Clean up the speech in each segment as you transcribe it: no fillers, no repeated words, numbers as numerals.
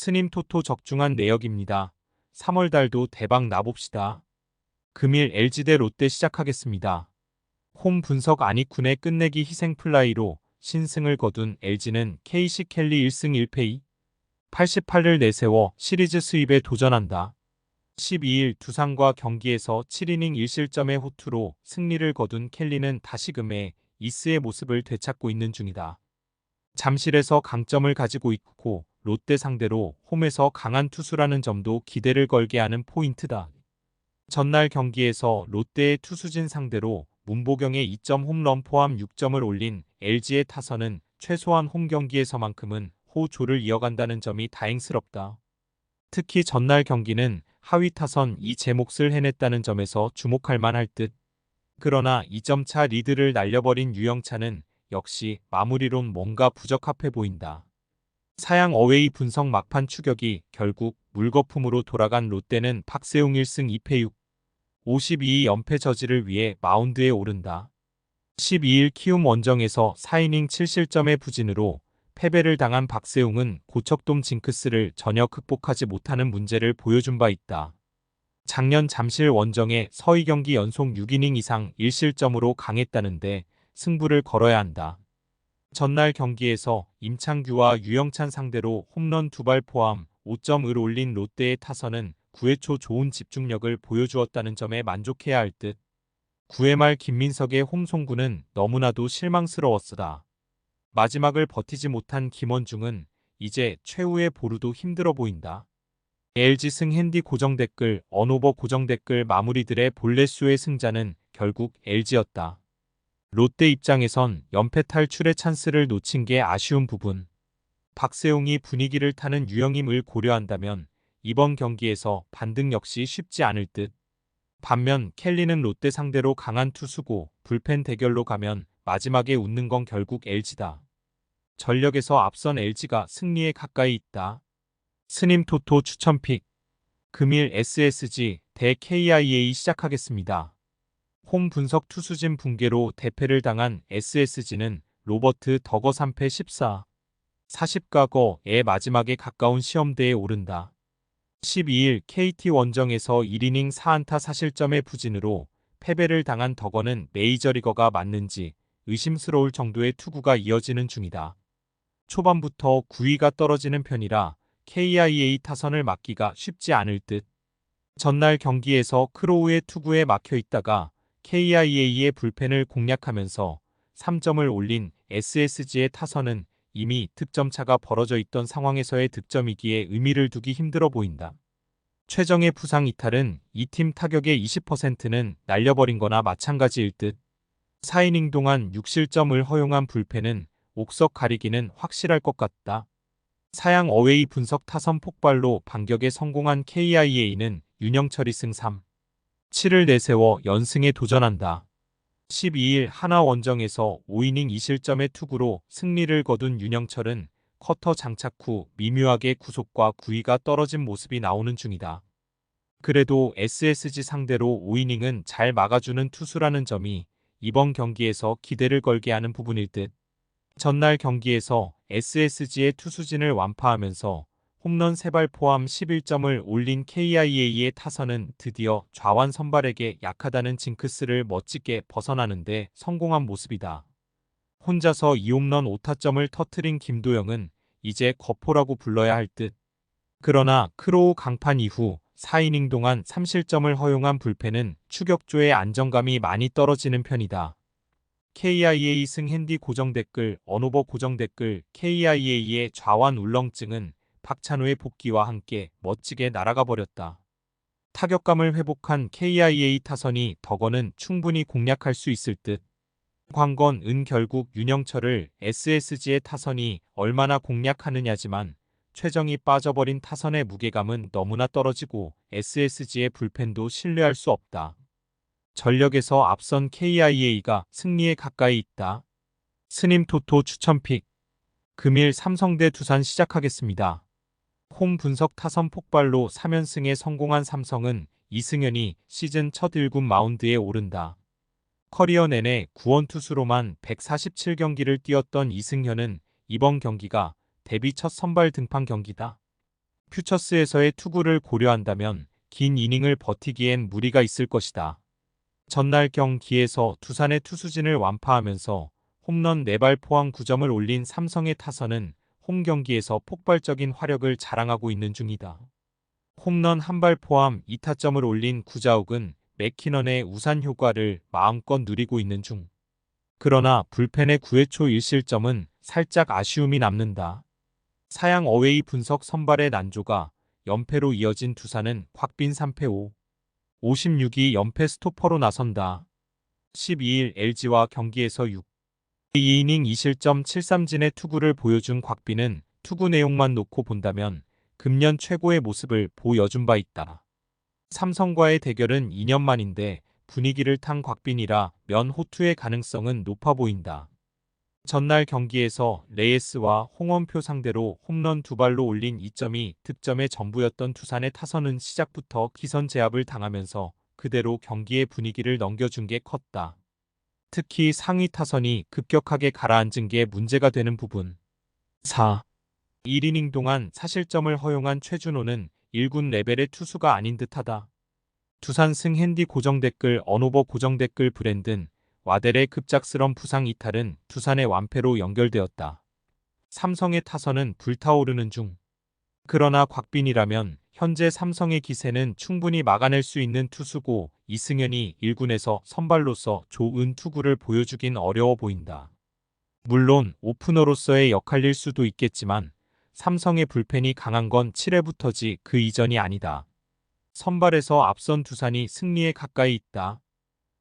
스님 토토 적중한 내역입니다. 3월 달도 대박 나봅시다. 금일 LG 대 롯데 시작하겠습니다. 홈 분석 아니쿤의 끝내기 희생 플라이로 신승을 거둔 LG는 KC 켈리 1승 1패 88을 내세워 시리즈 수입에 도전한다. 12일 두산과 경기에서 7이닝 1실점의 호투로 승리를 거둔 켈리는 다시금의 이스의 모습을 되찾고 있는 중이다. 잠실에서 강점을 가지고 있고 롯데 상대로 홈에서 강한 투수라는 점도 기대를 걸게 하는 포인트다. 전날 경기에서 롯데의 투수진 상대로 문보경의 2점 홈런 포함 6점을 올린 LG의 타선은 최소한 홈 경기에서만큼은 호조를 이어간다는 점이 다행스럽다. 특히 전날 경기는 하위 타선 제 몫을 해냈다는 점에서 주목할 만할 듯. 그러나 2점차 리드를 날려버린 유영찬은 역시 마무리론 뭔가 부적합해 보인다. 사양 어웨이 분석 막판 추격이 결국 물거품으로 돌아간 롯데는 박세웅 1승 2패 6, 52연패 저지를 위해 마운드에 오른다. 12일 키움 원정에서 4이닝 7실점의 부진으로 패배를 당한 박세웅은 고척돔 징크스를 전혀 극복하지 못하는 문제를 보여준 바 있다. 작년 잠실 원정에 서희 경기 연속 6이닝 이상 1실점으로 강했다는데 승부를 걸어야 한다. 전날 경기에서 임창규와 유영찬 상대로 홈런 2발 포함 5점을 올린 롯데의 타선은 9회 초 좋은 집중력을 보여주었다는 점에 만족해야 할 듯. 9회 말 김민석의 홈송구는 너무나도 실망스러웠으다. 마지막을 버티지 못한 김원중은 이제 최후의 보루도 힘들어 보인다. LG 승 핸디 고정 댓글, 언오버 고정 댓글 마무리들의 볼넷수의 승자는 결국 LG였다. 롯데 입장에선 연패 탈출의 찬스를 놓친 게 아쉬운 부분. 박세웅이 분위기를 타는 유형임을 고려한다면 이번 경기에서 반등 역시 쉽지 않을 듯. 반면 켈리는 롯데 상대로 강한 투수고 불펜 대결로 가면 마지막에 웃는 건 결국 LG다. 전력에서 앞선 LG가 승리에 가까이 있다. 스님 토토 추천픽. 금일 SSG 대 KIA 시작하겠습니다. 홈 분석 투수진 붕괴로 대패를 당한 SSG는 로버트 더거 3패 14, 40과거의 마지막에 가까운 시험대에 오른다. 12일 KT 원정에서 1이닝 4안타 4실점의 부진으로 패배를 당한 더거는 메이저리거가 맞는지 의심스러울 정도의 투구가 이어지는 중이다. 초반부터 구위가 떨어지는 편이라 KIA 타선을 막기가 쉽지 않을 듯. 전날 경기에서 크로우의 투구에 막혀 있다가 KIA의 불펜을 공략하면서 3점을 올린 SSG의 타선은 이미 득점차가 벌어져 있던 상황에서의 득점이기에 의미를 두기 힘들어 보인다. 최정의 부상 이탈은 이 팀 타격의 20%는 날려버린 거나 마찬가지일 듯. 4이닝 동안 6실점을 허용한 불펜은 옥석 가리기는 확실할 것 같다. 사양 어웨이 분석 타선 폭발로 반격에 성공한 KIA는 윤영철이 승 3, 7을 내세워 연승에 도전한다. 12일 하나 원정에서 5이닝 2실점의 투구로 승리를 거둔 윤영철은 커터 장착 후 미묘하게 구속과 구위가 떨어진 모습이 나오는 중이다. 그래도 SSG 상대로 5이닝은 잘 막아주는 투수라는 점이 이번 경기에서 기대를 걸게 하는 부분일 듯. 전날 경기에서 SSG의 투수진을 완파하면서 홈런 3발 포함 11점을 올린 KIA의 타선은 드디어 좌완 선발에게 약하다는 징크스를 멋지게 벗어나는데 성공한 모습이다. 혼자서 2홈런 5타점을 터뜨린 김도영은 이제 거포라고 불러야 할 듯. 그러나 크로우 강판 이후 4이닝 동안 3실점을 허용한 불펜은 추격조의 안정감이 많이 떨어지는 편이다. KIA 승 핸디 고정 댓글, 언오버 고정 댓글, KIA의 좌완 울렁증은 박찬호의 복귀와 함께 멋지게 날아가 버렸다. 타격감을 회복한 KIA 타선이 더거는 충분히 공략할 수 있을 듯. 광건은 결국 윤영철을 SSG의 타선이 얼마나 공략하느냐지만 최정이 빠져버린 타선의 무게감은 너무나 떨어지고 SSG의 불펜도 신뢰할 수 없다. 전력에서 앞선 KIA가 승리에 가까이 있다. 스님 토토 추천픽. 금일 삼성 대 두산 시작하겠습니다. 홈 분석 타선 폭발로 3연승에 성공한 삼성은 이승현이 시즌 첫 1군 마운드에 오른다. 커리어 내내 구원 투수로만 147경기를 뛰었던 이승현은 이번 경기가 데뷔 첫 선발 등판 경기다. 퓨처스에서의 투구를 고려한다면 긴 이닝을 버티기엔 무리가 있을 것이다. 전날 경기에서 두산의 투수진을 완파하면서 홈런 4발 포함 9점을 올린 삼성의 타선은 홈 경기에서 폭발적인 화력을 자랑하고 있는 중이다. 홈런 1발 포함 2타점을 올린 구자욱은 맥키넌의 우산 효과를 마음껏 누리고 있는 중. 그러나 불펜의 9회 초 1실점은 살짝 아쉬움이 남는다. 사양 어웨이 분석 선발의 난조가 연패로 이어진 두산은 곽빈 3패 56이 연패 스토퍼로 나선다. 12일 LG와 경기에서 2이닝 2실점 7삼진의 투구를 보여준 곽빈은 투구 내용만 놓고 본다면 금년 최고의 모습을 보여준 바 있다. 삼성과의 대결은 2년 만인데 분위기를 탄 곽빈이라 면 호투의 가능성은 높아 보인다. 전날 경기에서 레이스와 홍원표 상대로 홈런 2발로 올린 2점이 득점의 전부였던 두산의 타선은 시작부터 기선 제압을 당하면서 그대로 경기의 분위기를 넘겨준 게 컸다. 특히 상위 타선이 급격하게 가라앉은 게 문제가 되는 부분. 4. 1이닝 동안 사실점을 허용한 최준호는 1군 레벨의 투수가 아닌 듯하다. 두산 승 핸디 고정댓글 언오버 고정댓글 브랜든 와델의 급작스런 부상 이탈은 두산의 완패로 연결되었다. 삼성의 타선은 불타오르는 중. 그러나 곽빈이라면 현재 삼성의 기세는 충분히 막아낼 수 있는 투수고 이승현이 1군에서 선발로서 좋은 투구를 보여주긴 어려워 보인다. 물론 오프너로서의 역할일 수도 있겠지만 삼성의 불펜이 강한 건 7회부터지 그 이전이 아니다. 선발에서 앞선 두산이 승리에 가까이 있다.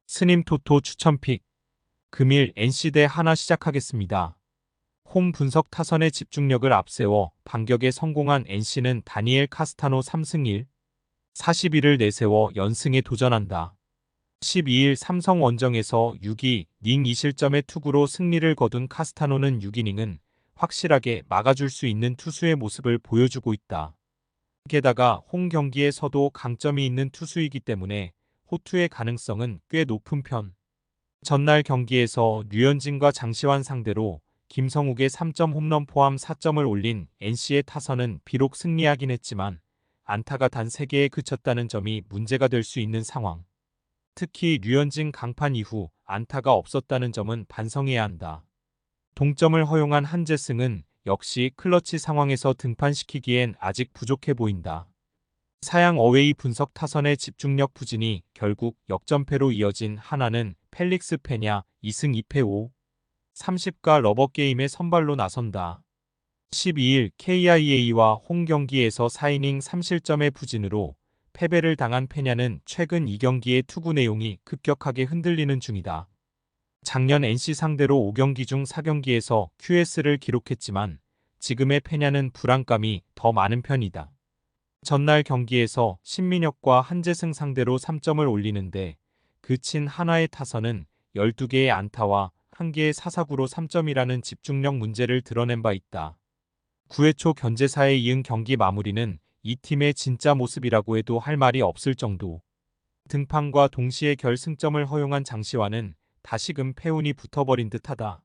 스님 토토 추천픽. 금일 NC 대 하나 시작하겠습니다. 홈 분석 타선의 집중력을 앞세워 반격에 성공한 NC는 다니엘 카스타노 3승 1, 41을 내세워 연승에 도전한다. 12일 삼성 원정에서 6이닝 2실점의 투구로 승리를 거둔 카스타노는 6이닝은 확실하게 막아줄 수 있는 투수의 모습을 보여주고 있다. 게다가 홈 경기에서도 강점이 있는 투수이기 때문에 호투의 가능성은 꽤 높은 편. 전날 경기에서 류현진과 장시환 상대로 김성욱의 3점 홈런 포함 4점을 올린 NC의 타선은 비록 승리하긴 했지만 안타가 단 3개에 그쳤다는 점이 문제가 될 수 있는 상황. 특히 류현진 강판 이후 안타가 없었다는 점은 반성해야 한다. 동점을 허용한 한재승은 역시 클러치 상황에서 등판시키기엔 아직 부족해 보인다. 사양 어웨이 분석 타선의 집중력 부진이 결국 역전패로 이어진 하나는 펠릭스 페냐 2승 2패 30가 러버게임에 선발로 나선다. 12일 KIA와 홈 경기에서 4이닝 3실점의 부진으로 패배를 당한 페냐는 최근 2경기의 투구 내용이 급격하게 흔들리는 중이다. 작년 NC 상대로 5경기 중 4경기에서 QS를 기록했지만 지금의 페냐는 불안감이 더 많은 편이다. 전날 경기에서 신민혁과 한재승 상대로 3점을 올리는데 그친 하나의 타선은 12개의 안타와 1개의 사사구로 3점이라는 집중력 문제를 드러낸 바 있다. 9회 초 견제사에 이은 경기 마무리는 이 팀의 진짜 모습이라고 해도 할 말이 없을 정도. 등판과 동시에 결승점을 허용한 장시환은 다시금 패운이 붙어버린 듯하다.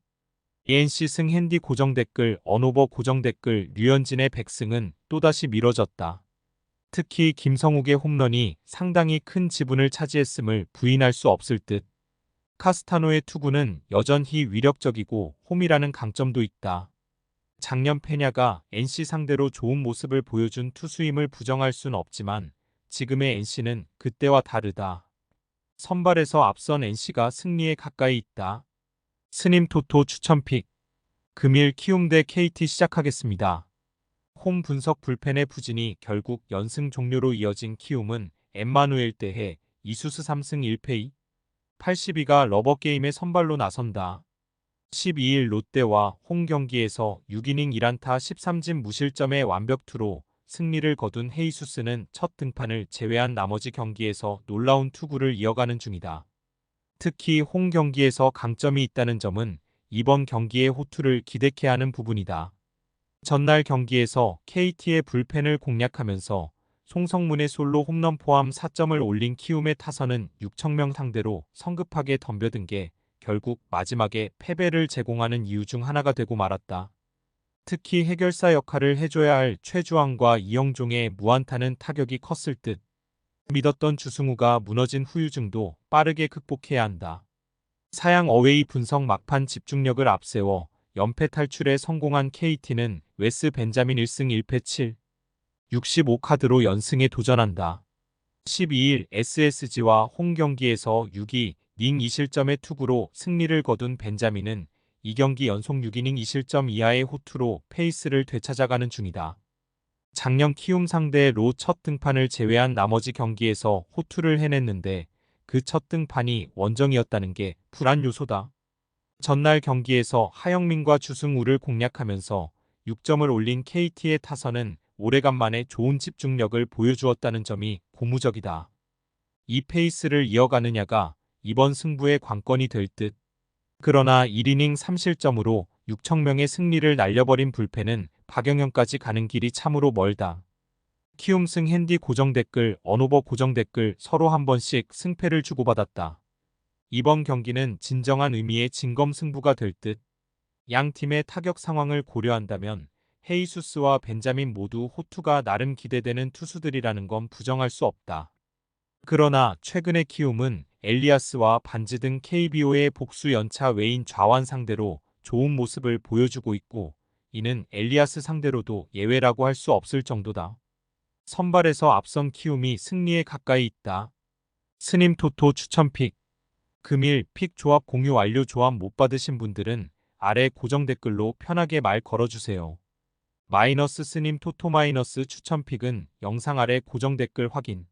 NC 승 핸디 고정댓글 언오버 고정댓글 류현진의 100승은 또다시 미뤄졌다. 특히 김성욱의 홈런이 상당히 큰 지분을 차지했음을 부인할 수 없을 듯. 카스타노의 투구는 여전히 위력적이고 홈이라는 강점도 있다. 작년 페냐가 NC 상대로 좋은 모습을 보여준 투수임을 부정할 순 없지만 지금의 NC는 그때와 다르다. 선발에서 앞선 NC가 승리에 가까이 있다. 스님 토토 추천픽. 금일 키움 대 KT 시작하겠습니다. 홈 분석 불펜의 부진이 결국 연승 종료로 이어진 키움은 엠마누엘 대해 이수스 3승 1패 82가 러버게임에 선발로 나선다. 12일 롯데와 홈 경기에서 6이닝 1안타 13진 무실점의 완벽투로 승리를 거둔 헤이수스는 첫 등판을 제외한 나머지 경기에서 놀라운 투구를 이어가는 중이다. 특히 홈 경기에서 강점이 있다는 점은 이번 경기의 호투를 기대케 하는 부분이다. 전날 경기에서 KT의 불펜을 공략하면서 송성문의 솔로 홈런 포함 4점을 올린 키움의 타선은 6천명 상대로 성급하게 덤벼든 게 결국 마지막에 패배를 제공하는 이유 중 하나가 되고 말았다. 특히 해결사 역할을 해줘야 할 최주황과 이영종의 무한타는 타격이 컸을 듯. 믿었던 주승우가 무너진 후유증도 빠르게 극복해야 한다. 사양 어웨이 분석 막판 집중력을 앞세워 연패 탈출에 성공한 KT는 웨스 벤자민 1승 1패 7, 65카드로 연승에 도전한다. 12일 SSG와 홈 경기에서 6위 닝 2실점의 투구로 승리를 거둔 벤자민은 2경기 연속 6이닝 2실점 이하의 호투로 페이스를 되찾아가는 중이다. 작년 키움 상대 로 첫 등판을 제외한 나머지 경기에서 호투를 해냈는데 그 첫 등판이 원정이었다는 게 불안 요소다. 전날 경기에서 하영민과 주승우를 공략하면서 6점을 올린 KT의 타선은 오래간만에 좋은 집중력을 보여주었다는 점이 고무적이다. 이 페이스를 이어가느냐가 이번 승부의 관건이 될 듯. 그러나 1이닝 3실점으로 6천 명의 승리를 날려버린 불펜은 박영현까지 가는 길이 참으로 멀다. 키움승 핸디 고정 댓글, 언오버 고정 댓글 서로 한 번씩 승패를 주고받았다. 이번 경기는 진정한 의미의 진검승부가 될 듯. 양 팀의 타격 상황을 고려한다면 헤이수스와 벤자민 모두 호투가 나름 기대되는 투수들이라는 건 부정할 수 없다. 그러나 최근의 키움은 엘리아스와 반지 등 KBO의 복수 연차 외인 좌완 상대로 좋은 모습을 보여주고 있고, 이는 엘리아스 상대로도 예외라고 할 수 없을 정도다. 선발에서 앞선 키움이 승리에 가까이 있다. 스님 토토 추천픽. 금일 픽 조합 공유 완료. 조합 못 받으신 분들은 아래 고정 댓글로 편하게 말 걸어주세요. 마이너스 스님 토토 마이너스 추천픽은 영상 아래 고정 댓글 확인.